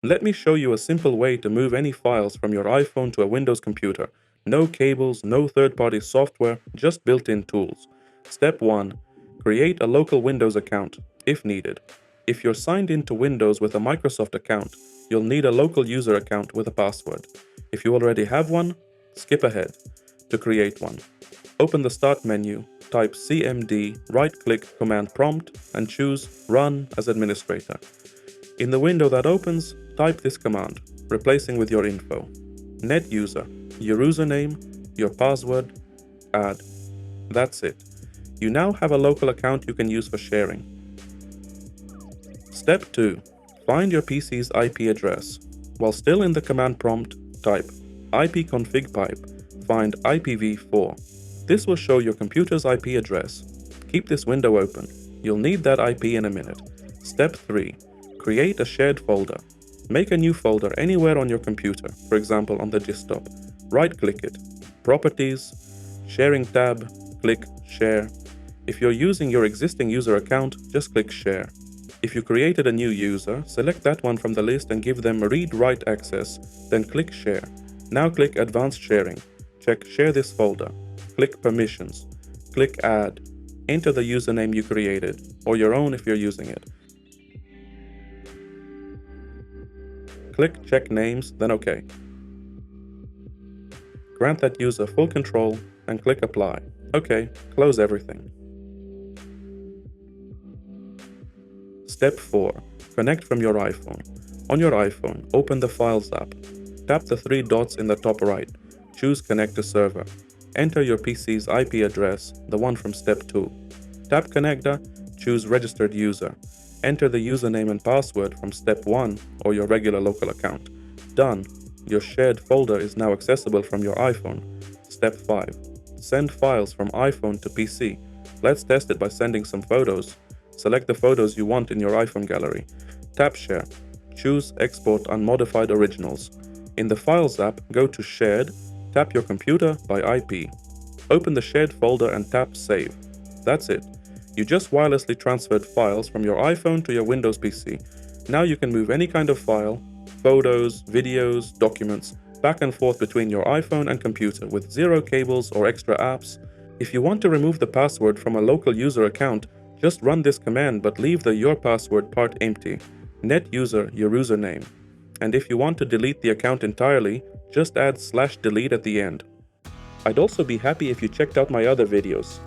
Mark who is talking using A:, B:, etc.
A: Let me show you a simple way to move any files from your iPhone to a Windows computer. No cables, no third-party software, just built-in tools. Step 1. Create a local Windows account, if needed. If you're signed into Windows with a Microsoft account, you'll need a local user account with a password. If you already have one, skip ahead. To create one, open the Start menu, type CMD, right-click Command Prompt, and choose Run as Administrator. In the window that opens, type this command, replacing with your info. NetUser, your username, your password, add. That's it. You now have a local account you can use for sharing. Step 2. Find your PC's IP address. While still in the command prompt, type ipconfig pipe, find IPv4. This will show your computer's IP address. Keep this window open. You'll need that IP in a minute. Step 3. Create a shared folder. Make a new folder anywhere on your computer, for example on the desktop. Right-click it. Properties, Sharing tab, click Share. If you're using your existing user account, just click Share. If you created a new user, select that one from the list and give them read-write access, then click Share. Now click Advanced Sharing. Check Share this folder. Click Permissions. Click Add. Enter the username you created, or your own if you're using it. Click Check Names, then OK. Grant that user full control and click Apply. OK, close everything. Step 4. Connect from your iPhone. On your iPhone, open the Files app. Tap the three dots in the top right. Choose Connect to Server. Enter your PC's IP address, the one from Step 2. Tap Connector, choose Registered User. Enter the username and password from Step 1 or your regular local account. Done. Your shared folder is now accessible from your iPhone. Step 5. Send files from iPhone to PC. Let's test it by sending some photos. Select the photos you want in your iPhone gallery. Tap Share. Choose Export Unmodified Originals. In the Files app, go to Shared, tap your computer by IP. Open the shared folder and tap Save. That's it. You just wirelessly transferred files from your iPhone to your Windows PC. Now you can move any kind of file, photos, videos, documents, back and forth between your iPhone and computer with zero cables or extra apps. If you want to remove the password from a local user account, just run this command but leave the Your Password part empty. NetUser your username. And if you want to delete the account entirely, just add /delete at the end. I'd also be happy if you checked out my other videos.